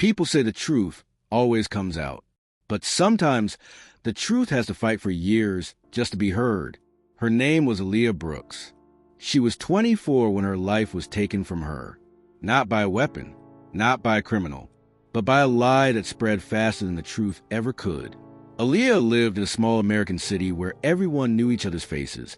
People say the truth always comes out. But sometimes the truth has to fight for years just to be heard. Her name was Aaliyah Brooks. She was 24 when her life was taken from her. Not by a weapon, not by a criminal, but by a lie that spread faster than the truth ever could. Aaliyah lived in a small American city where everyone knew each other's faces,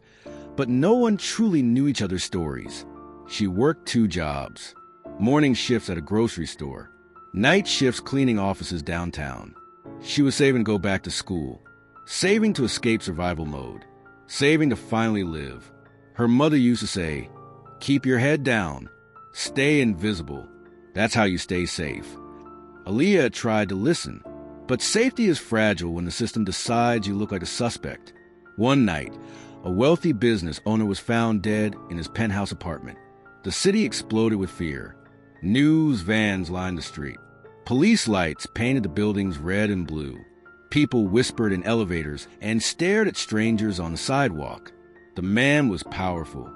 but no one truly knew each other's stories. She worked 2 jobs, morning shifts at a grocery store, night shifts cleaning offices downtown. She was saving to go back to school, saving to escape survival mode, saving to finally live. Her mother used to say, "Keep your head down, stay invisible. That's how you stay safe." Aaliyah tried to listen, but safety is fragile when the system decides you look like a suspect. One night, a wealthy business owner was found dead in his penthouse apartment. The city exploded with fear. News vans lined the street. Police lights painted the buildings red and blue. People whispered in elevators and stared at strangers on the sidewalk. The man was powerful,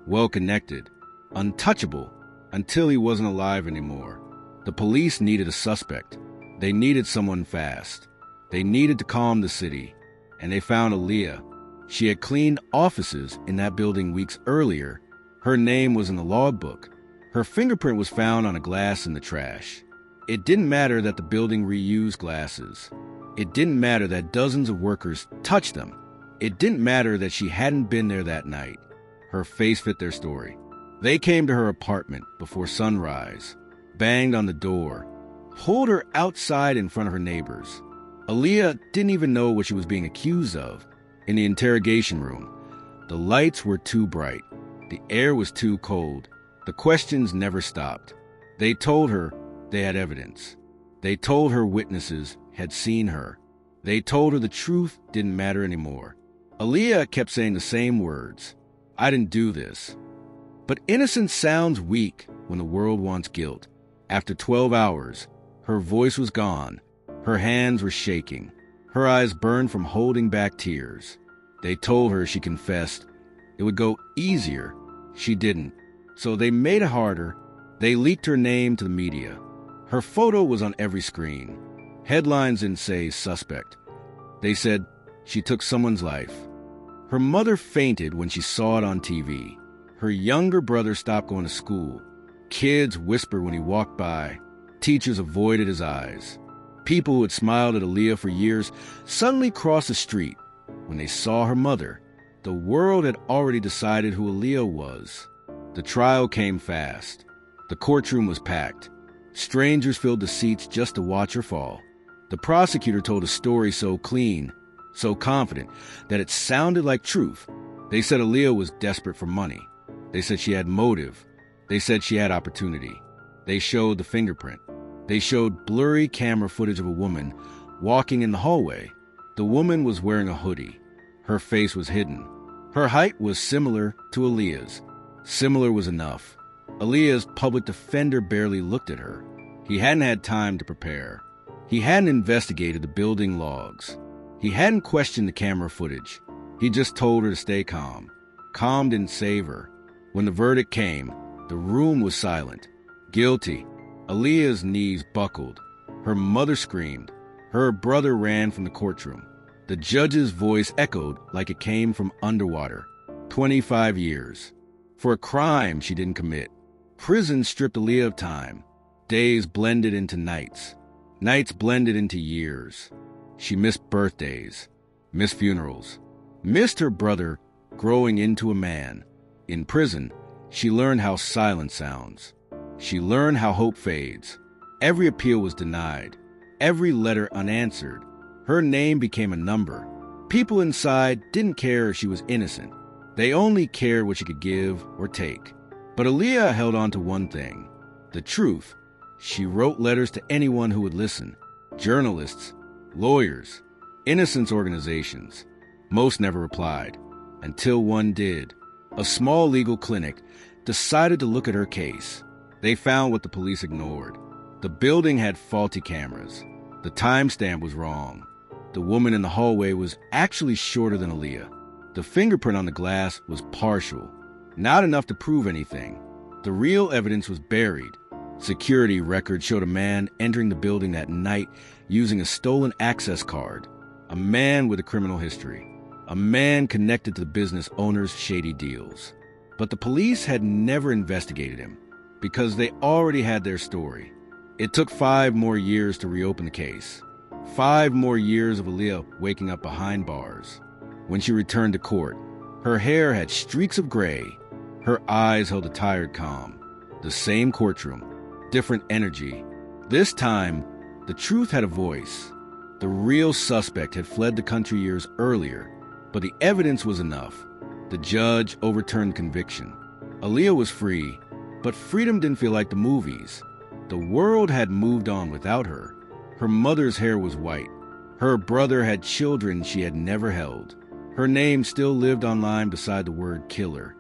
well-connected, untouchable, until he wasn't alive anymore. The police needed a suspect. They needed someone fast. They needed to calm the city, and they found Aaliyah. She had cleaned offices in that building weeks earlier. Her name was in the logbook. Her fingerprint was found on a glass in the trash. It didn't matter that the building reused glasses. It didn't matter that dozens of workers touched them. It didn't matter that she hadn't been there that night. Her face fit their story. They came to her apartment before sunrise, banged on the door, pulled her outside in front of her neighbors. Aaliyah didn't even know what she was being accused of. In the interrogation room, the lights were too bright. The air was too cold. The questions never stopped. They told her they had evidence. They told her witnesses had seen her. They told her the truth didn't matter anymore. Aaliyah kept saying the same words. "I didn't do this." But innocence sounds weak when the world wants guilt. After 12 hours, her voice was gone. Her hands were shaking. Her eyes burned from holding back tears. They told her she confessed it would go easier. She didn't. So they made it harder. They leaked her name to the media. Her photo was on every screen. Headlines didn't say suspect. They said she took someone's life. Her mother fainted when she saw it on TV. Her younger brother stopped going to school. Kids whispered when he walked by. Teachers avoided his eyes. People who had smiled at Aaliyah for years suddenly crossed the street when they saw her mother. The world had already decided who Aaliyah was. The trial came fast. The courtroom was packed. Strangers filled the seats just to watch her fall. The prosecutor told a story so clean, so confident, that it sounded like truth. They said Aaliyah was desperate for money. They said she had motive. They said she had opportunity. They showed the fingerprint. They showed blurry camera footage of a woman walking in the hallway. The woman was wearing a hoodie. Her face was hidden. Her height was similar to Aaliyah's. Similar was enough. Aaliyah's public defender barely looked at her. He hadn't had time to prepare. He hadn't investigated the building logs. He hadn't questioned the camera footage. He just told her to stay calm. Calm didn't save her. When the verdict came, the room was silent. Guilty. Aaliyah's knees buckled. Her mother screamed. Her brother ran from the courtroom. The judge's voice echoed like it came from underwater. 25 years. For a crime she didn't commit. Prison stripped Aaliyah of time. Days blended into nights. Nights blended into years. She missed birthdays, missed funerals, missed her brother growing into a man. In prison, she learned how silence sounds. She learned how hope fades. Every appeal was denied. Every letter unanswered. Her name became a number. People inside didn't care if she was innocent. They only cared what she could give or take. But Aaliyah held on to one thing, the truth. She wrote letters to anyone who would listen. Journalists, lawyers, innocence organizations. Most never replied, until one did. A small legal clinic decided to look at her case. They found what the police ignored. The building had faulty cameras. The timestamp was wrong. The woman in the hallway was actually shorter than Aaliyah. The fingerprint on the glass was partial, not enough to prove anything. The real evidence was buried. Security records showed a man entering the building that night using a stolen access card. A man with a criminal history. A man connected to the business owner's shady deals. But the police had never investigated him because they already had their story. It took 5 more years to reopen the case. 5 more years of Aaliyah waking up behind bars. When she returned to court, her hair had streaks of gray. Her eyes held a tired calm. The same courtroom, different energy. This time, the truth had a voice. The real suspect had fled the country years earlier, but the evidence was enough. The judge overturned conviction. Aaliyah was free, but freedom didn't feel like the movies. The world had moved on without her. Her mother's hair was white. Her brother had children she had never held. Her name still lived online beside the word killer.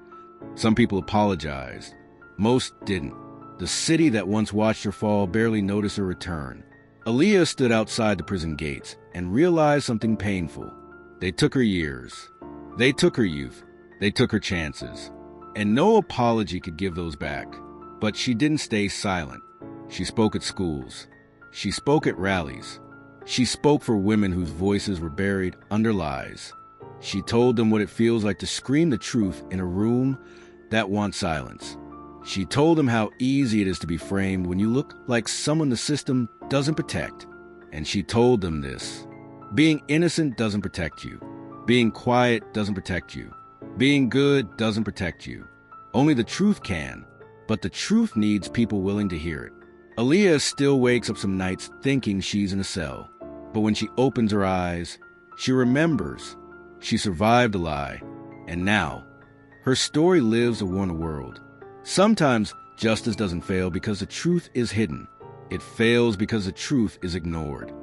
Some people apologized. Most didn't. The city that once watched her fall barely noticed her return. Aaliyah stood outside the prison gates and realized something painful. They took her years. They took her youth. They took her chances. And no apology could give those back. But she didn't stay silent. She spoke at schools. She spoke at rallies. She spoke for women whose voices were buried under lies. She told them what it feels like to scream the truth in a room that wants silence. She told them how easy it is to be framed when you look like someone the system doesn't protect. And she told them this: being innocent doesn't protect you. Being quiet doesn't protect you. Being good doesn't protect you. Only the truth can, but the truth needs people willing to hear it. Aaliyah still wakes up some nights thinking she's in a cell. But when she opens her eyes, she remembers. She survived a lie. And now, her story lives to warn the world. Sometimes justice doesn't fail because the truth is hidden. It fails because the truth is ignored.